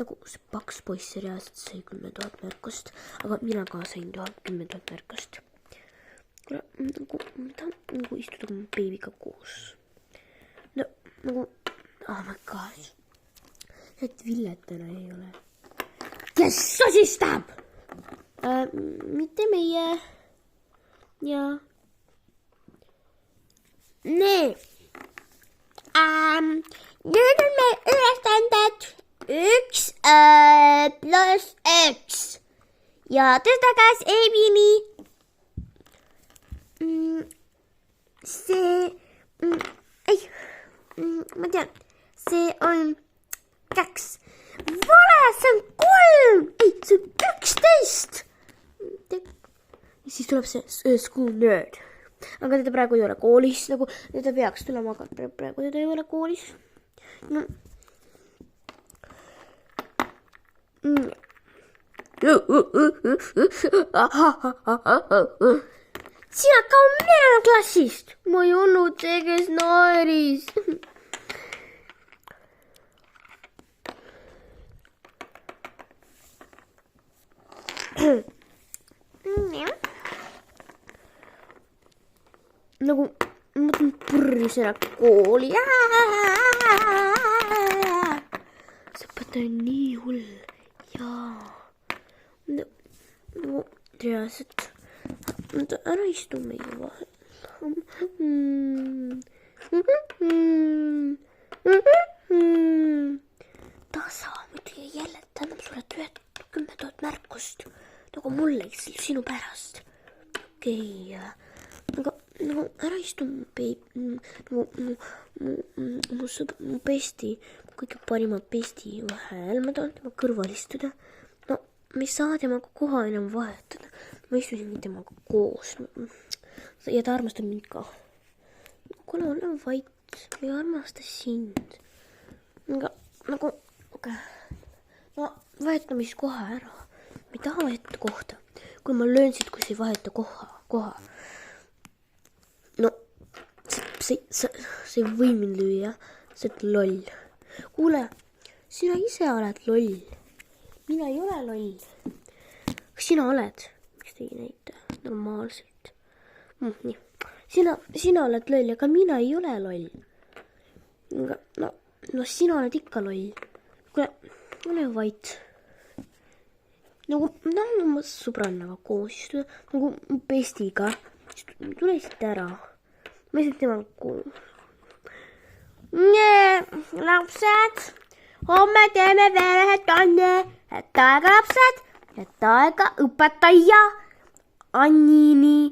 nagu see paks poiss reaalselt sai 10 000 märkust, aga mina ka sain 10 000 märkust. Kuule, ma tahan nagu istuda oma beebiga koos. No, nagu, oh my gosh. Et Villet täna ei ole. Kes sosistab? Mitte meie. Ja. Nee. Nüüd on meil ülesanded 1 + 1. Ja tõstakas Eevini. See, ma tean, see on 2. Vale, see on 3. Ei, see on 11. Ja siis tuleb see school nerd. Aga teda praegu ei ole koolis, nagu teda peaks tulema, aga praegu teda ei ole koolis. No. Sina ka mina klassist. Ma ei olnud see, kes naeris. Nagu ma mõtlen purrisena kooli. See õpetaja on nii hull. Jaa. No, reaalselt. Ära istu meie vahel. Ta saab muidugi jälle, ta annab sulle 10 000 märkust. Nagu mulle sinu pärast. Okei. Aga nagu ära istu mu besti, kõige parima besti vahel. Ma tahan tema kõrval istuda. No, me ei saa temaga koha enam vahetada. Ma istusin temaga koos. Ja ta armastab mind ka. Kuule, ole vait. Ma ei armasta sind. Aga, nagu, okei. No, vahetame siis koha ära. Ma ei taha vahetada kohta. Kui ma löön siit, kui sa ei vaheta koha. No, sa ei või mind lüüa. Sa oled loll. Kuule, sina ise oled loll. Mina ei ole loll. Kas sina oled? Miks te ei näita normaalselt? Nii. Sina oled loll, aga mina ei ole loll. No sina oled ikka loll. Kuule, ole vait. Nagu, ma sõbrannaga koos istuda. Nagu bestiga. Tule siit ära. Ma ei saa temaga koos. Lapsed, homme teeme veel ühe tunni. Et aega lapsed, et aega õpetaja. Annini.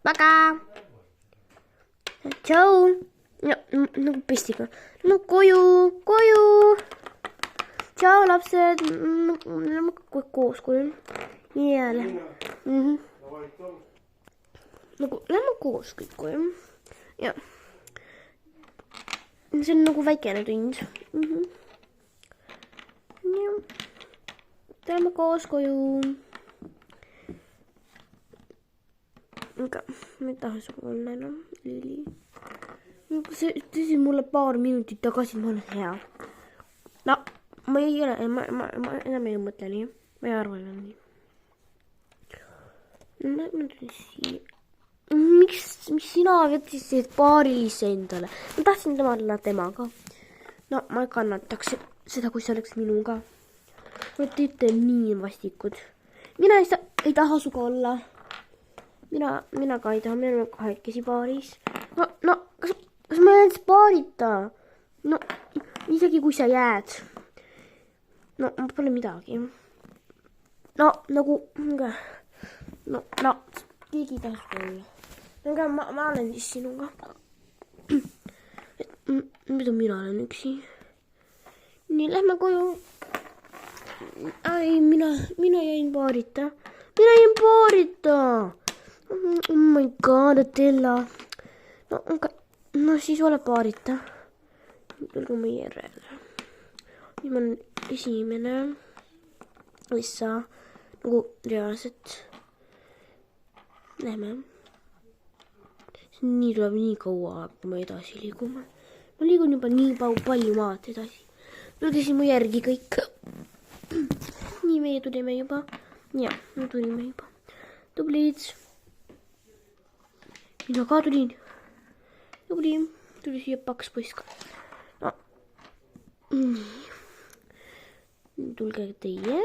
Paga. Tšau. Nagu pestiga. No koju. Tšau lapsed. Lähme koos koju. Jälle. Nagu lähme koos kõik koju. Ja. See on nagu väikene tund. Ja. Lähme koos koju. Aga ma ei taha su olla enam, Lili. See ütlesin mulle paar minutit tagasi, ma olen hea. No, ma enam ei mõtle nii. Ma ei arva enam nii. Ma mõtlen siia. Miks sina võtsid paarilise endale? Ma tahtsin temaga. No, ma ei kannataks seda, kui see oleks minuga. Ma teete nii vastikud. Mina ei taha suga olla. Mina ka ei taha, me oleme kahekesi paaris. No, kas ma jään siis paarita? No, isegi kui sa jääd. No, pole midagi. No, nagu, no, keegi ei taha suga olla. Aga ma olen siis sinuga. Mida mina olen üksi? Nii, lähme koju. Ai, mina jäin paarita. Oh my god, Atella. No siis ole paarita. Tulgu meie järele. Nüüd ma olen esimene. Issa, nagu reaalselt. Lähme. Nii tuleb nii kaua, kui me edasi liigume. ma liigun juba nii palju maad edasi. Tulge siis mu järgi kõik. Nii, meie tulime juba. Ja, me tulime juba. Tublid. Mina ka tulin. Tubli. Tuli siia paks poiska. No. Nii. Tulge teie.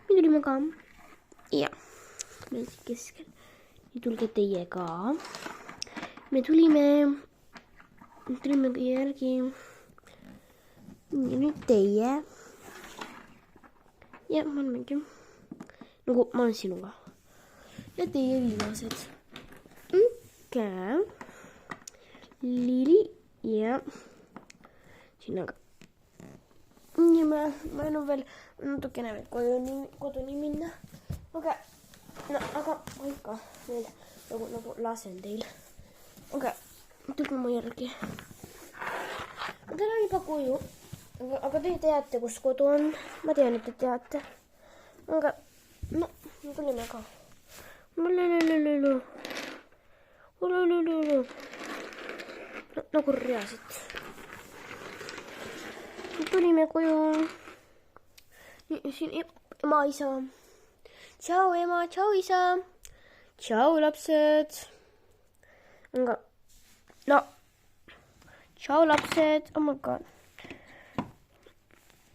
Me tulime ka. Ja. Me oleme keskel. Nii tulge teie ka. Me tulime järgi. Ja nüüd teie. Ja ma olengi. Nagu ma olen sinuga. Ja teie viimased. Käe. Lili. Ja. Sinna ka. Ja ma olen veel natukene koduni minna. Aga. No, aga ikka veel nagu lasen teil. Aga tulge mu järgi. Ma tänan juba koju. Aga te teate, kus kodu on. Ma tean, et te teate. Aga, no, me tulime ka. Nagu reaalselt. Me tulime koju. Siin ema, isa. Tšau, ema, tšau, isa. Tšau, lapsed. Aga, no. Tšau, lapsed. Oh my god.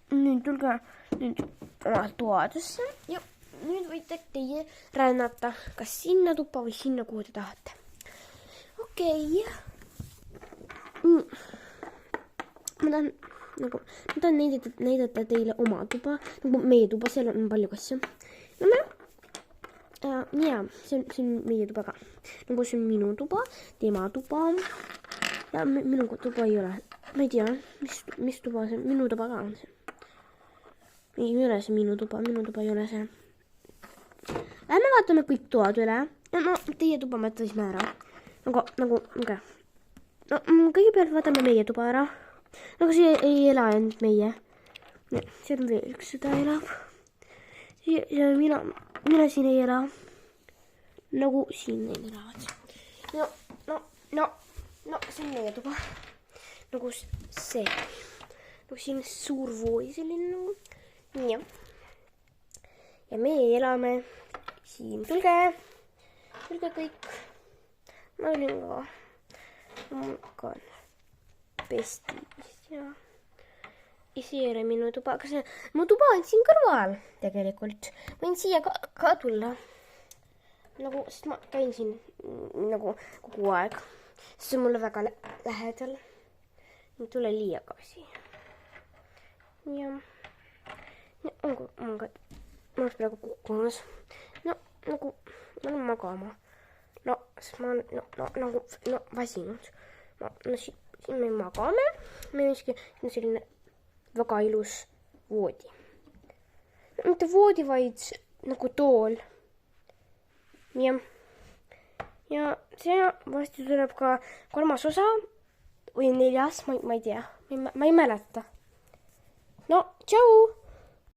Nüüd tulge oma toadesse ja nüüd võite teie rännata kas sinna tuppa või sinna, kuhu te tahate. Okei. Ma tahan näidata teile oma tuba, nagu meie tuba, seal on palju asju. Ja, see on meie tuba ka. Nagu see on minu tuba, tema tuba ja minu tuba ei ole. Ma ei tea, mis tuba see on, minu tuba ka on see. Ei ole see minu tuba ei ole see. Lähme vaatame kõik toad üle. No, teie tuba mõtlasime ära. Nagu. No, kõigepealt vaatame meie tuba ära. Nagu see ei ela ainult meie. Seal on veel üks seda elab. Ja mina siin ei ela. Nagu siin neil elavad. No, see on meie tuba. Nagu see. Nagu siin suur voodi selline nagu. Ja. Ja meie elame siin. Tulge kõik. Ma olin ka pestis ja see ei ole minu tuba, aga mu tuba on siin kõrval tegelikult. Võin siia ka tulla. Nagu, sest ma käin siin nagu kogu aeg. See on mulle väga lähedal. Tule liiaga siia. Ja. Ma olen praegu kukkumas. No, nagu, ma olen magama. No, sest ma olen vasinud. Siin me magame. Meil on selline väga ilus voodi. Mitte voodi, vaid nagu tool. Ja see varsti tuleb ka 3. osa või 4, ma ei tea. Ma ei mäleta. No, tšau!